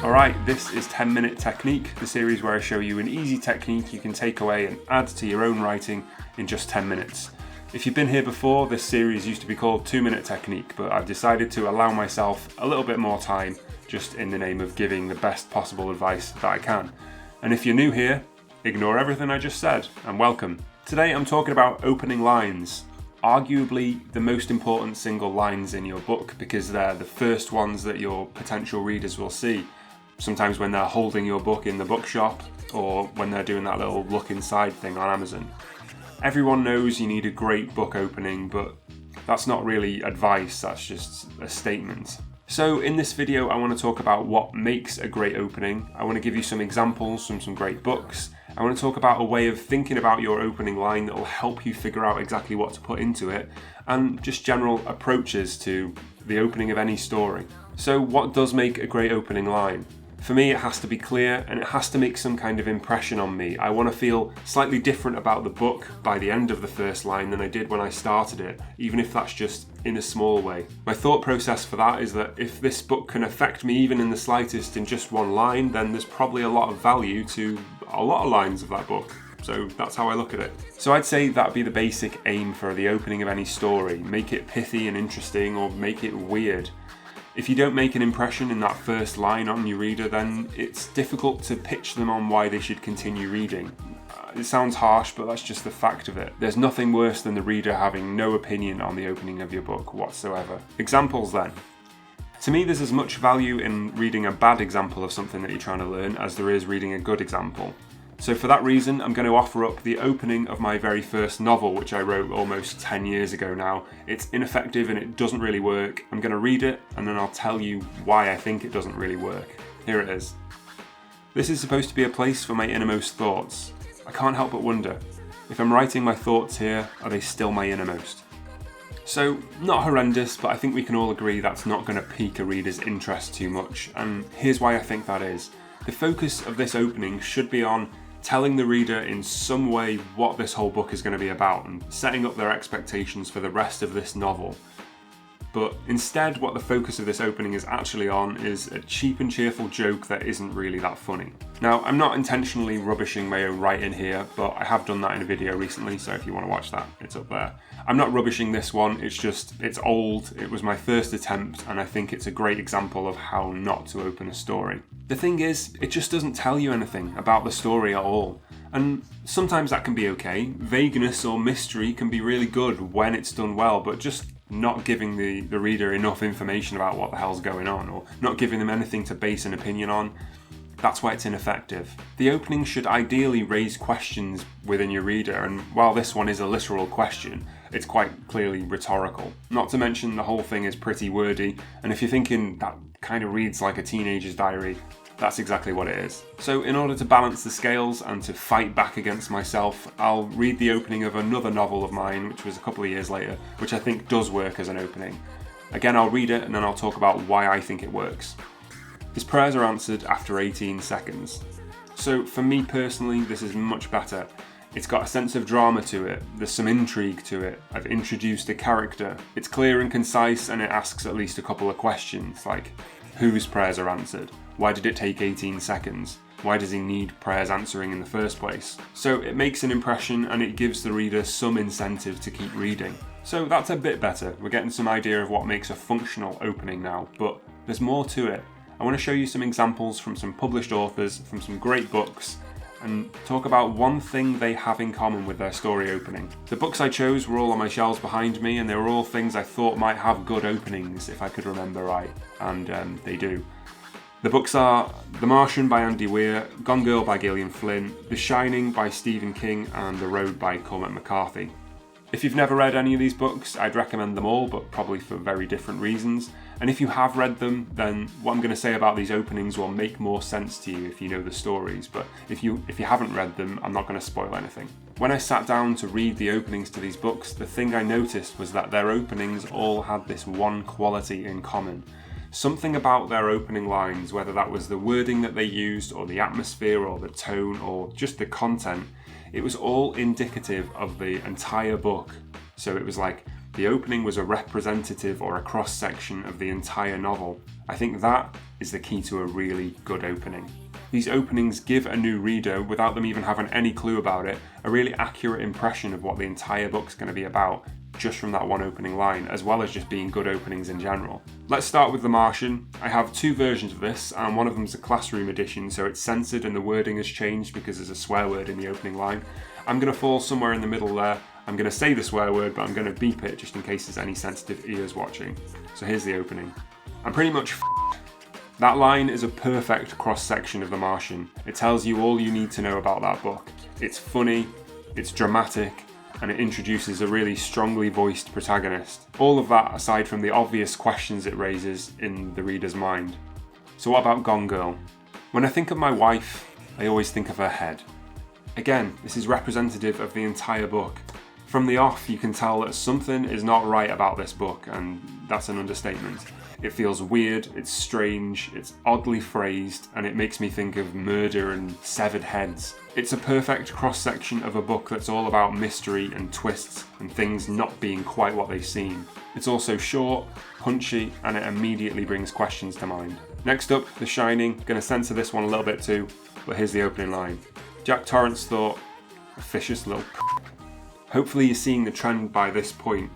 Alright, this is 10-Minute Technique, the series where I show you an easy technique you can take away and add to your own writing in just 10 minutes. If you've been here before, this series used to be called 2-Minute Technique, but I've decided to allow myself a little bit more time just in the name of giving the best possible advice that I can. And if you're new here, ignore everything I just said and welcome. Today I'm talking about opening lines. Arguably the most important single lines in your book because they're the first ones that your potential readers will see. Sometimes when they're holding your book in the bookshop or when they're doing that little look inside thing on Amazon. Everyone knows you need a great book opening, but that's not really advice, that's just a statement. So in this video I want to talk about what makes a great opening. I want to give you some examples from some great books. I want to talk about a way of thinking about your opening line that will help you figure out exactly what to put into it, and just general approaches to the opening of any story. So what does make a great opening line? For me, it has to be clear and it has to make some kind of impression on me. I want to feel slightly different about the book by the end of the first line than I did when I started it, even if that's just in a small way. My thought process for that is that if this book can affect me even in the slightest in just one line, then there's probably a lot of value to a lot of lines of that book. So that's how I look at it. So I'd say that'd be the basic aim for the opening of any story. Make it pithy and interesting, or make it weird. If you don't make an impression in that first line on your reader, then it's difficult to pitch them on why they should continue reading. It sounds harsh, but that's just the fact of it. There's nothing worse than the reader having no opinion on the opening of your book whatsoever. Examples then. To me, there's as much value in reading a bad example of something that you're trying to learn as there is reading a good example. So for that reason, I'm going to offer up the opening of my very first novel, which I wrote almost 10 years ago now. It's ineffective and it doesn't really work. I'm going to read it and then I'll tell you why I think it doesn't really work. Here it is. This is supposed to be a place for my innermost thoughts. I can't help but wonder, if I'm writing my thoughts here, are they still my innermost? So, not horrendous, but I think we can all agree that's not going to pique a reader's interest too much, and here's why I think that is. The focus of this opening should be on telling the reader in some way what this whole book is going to be about and setting up their expectations for the rest of this novel. But instead, what the focus of this opening is actually on is a cheap and cheerful joke that isn't really that funny. Now, I'm not intentionally rubbishing my own writing here, but I have done that in a video recently, so if you want to watch that, it's up there. I'm not rubbishing this one, it's old, it was my first attempt, and I think it's a great example of how not to open a story. The thing is, it just doesn't tell you anything about the story at all. And sometimes that can be okay. Vagueness or mystery can be really good when it's done well, but just not giving the reader enough information about what the hell's going on, or not giving them anything to base an opinion on, that's why it's ineffective. The opening should ideally raise questions within your reader, and while this one is a literal question, it's quite clearly rhetorical. Not to mention the whole thing is pretty wordy, and if you're thinking that kind of reads like a teenager's diary, that's exactly what it is. So in order to balance the scales and to fight back against myself, I'll read the opening of another novel of mine, which was a couple of years later, which I think does work as an opening. Again, I'll read it and then I'll talk about why I think it works. His prayers are answered after 18 seconds. So for me personally, this is much better. It's got a sense of drama to it, there's some intrigue to it, I've introduced a character, it's clear and concise and it asks at least a couple of questions like, whose prayers are answered? Why did it take 18 seconds? Why does he need prayers answering in the first place? So it makes an impression and it gives the reader some incentive to keep reading. So that's a bit better, we're getting some idea of what makes a functional opening now, but there's more to it. I want to show you some examples from some published authors, from some great books, and talk about one thing they have in common with their story opening. The books I chose were all on my shelves behind me, and they were all things I thought might have good openings if I could remember right, and they do. The books are The Martian by Andy Weir, Gone Girl by Gillian Flynn, The Shining by Stephen King, and The Road by Cormac McCarthy. If you've never read any of these books, I'd recommend them all, but probably for very different reasons. And if you have read them, then what I'm going to say about these openings will make more sense to you if you know the stories, but if you haven't read them, I'm not going to spoil anything. When I sat down to read the openings to these books, the thing I noticed was that their openings all had this one quality in common. Something about their opening lines, whether that was the wording that they used, or the atmosphere, or the tone, or just the content, it was all indicative of the entire book. So it was like, The opening was a representative or a cross-section of the entire novel. I think that is the key to a really good opening. These openings give a new reader, without them even having any clue about it, a really accurate impression of what the entire book's going to be about, just from that one opening line, as well as just being good openings in general. Let's start with The Martian. I have two versions of this, and one of them is a classroom edition, so it's censored and the wording has changed because there's a swear word in the opening line. I'm going to fall somewhere in the middle there. I'm going to say the swear word, but I'm going to beep it just in case there's any sensitive ears watching. So here's the opening. I'm pretty much f***ed. That line is a perfect cross-section of The Martian. It tells you all you need to know about that book. It's funny, it's dramatic, and it introduces a really strongly voiced protagonist. All of that aside from the obvious questions it raises in the reader's mind. So what about Gone Girl? When I think of my wife, I always think of her head. Again, this is representative of the entire book. From the off, you can tell that something is not right about this book, and that's an understatement. It feels weird, it's strange, it's oddly phrased, and it makes me think of murder and severed heads. It's a perfect cross-section of a book that's all about mystery and twists and things not being quite what they seem. It's also short, punchy, and it immediately brings questions to mind. Next up, The Shining. Gonna censor this one a little bit too, but here's the opening line. Jack Torrance thought, officious little Hopefully you're seeing the trend by this point.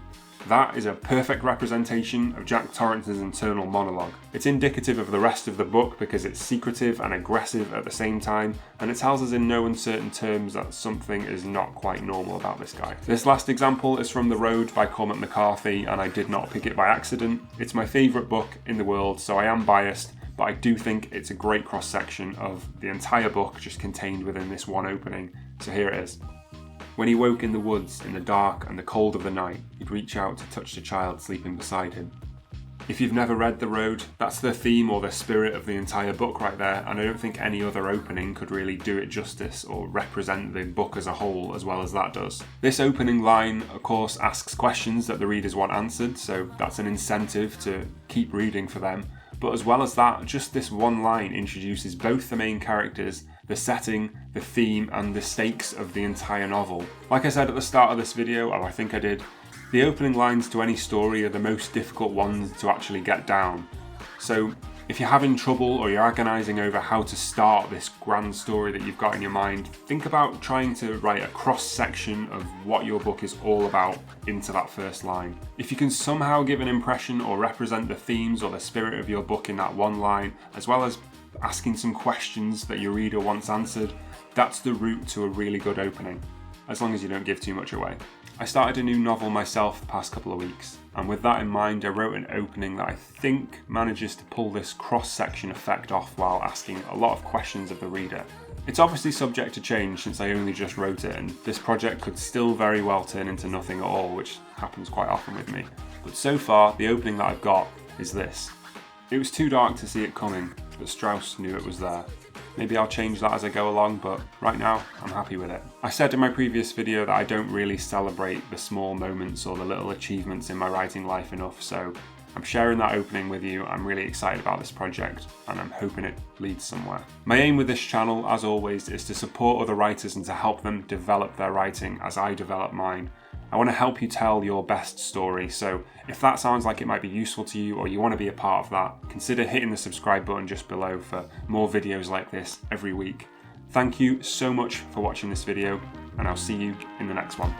That is a perfect representation of Jack Torrance's internal monologue. It's indicative of the rest of the book because it's secretive and aggressive at the same time, and it tells us in no uncertain terms that something is not quite normal about this guy. This last example is from The Road by Cormac McCarthy, and I did not pick it by accident. It's my favourite book in the world, so I am biased, but I do think it's a great cross-section of the entire book just contained within this one opening. So here it is. When he woke in the woods in the dark and the cold of the night, he'd reach out to touch the child sleeping beside him. If you've never read The Road, that's the theme or the spirit of the entire book right there, and I don't think any other opening could really do it justice or represent the book as a whole as well as that does. This opening line, of course, asks questions that the readers want answered, so that's an incentive to keep reading for them. But as well as that, just this one line introduces both the main characters, the setting, the theme, and the stakes of the entire novel. Like I said at the start of this video, or I think I did, the opening lines to any story are the most difficult ones to actually get down. So if you're having trouble or you're agonising over how to start this grand story that you've got in your mind, think about trying to write a cross-section of what your book is all about into that first line. If you can somehow give an impression or represent the themes or the spirit of your book in that one line, as well as asking some questions that your reader wants answered, that's the route to a really good opening, as long as you don't give too much away. I started a new novel myself the past couple of weeks, and with that in mind I wrote an opening that I think manages to pull this cross-section effect off while asking a lot of questions of the reader. It's obviously subject to change since I only just wrote it, and this project could still very well turn into nothing at all, which happens quite often with me. But so far, the opening that I've got is this. It was too dark to see it coming, but Strauss knew it was there. Maybe I'll change that as I go along, but right now, I'm happy with it. I said in my previous video that I don't really celebrate the small moments or the little achievements in my writing life enough, so I'm sharing that opening with you. I'm really excited about this project, and I'm hoping it leads somewhere. My aim with this channel, as always, is to support other writers and to help them develop their writing as I develop mine. I want to help you tell your best story, so if that sounds like it might be useful to you or you want to be a part of that, consider hitting the subscribe button just below for more videos like this every week. Thank you so much for watching this video, and I'll see you in the next one.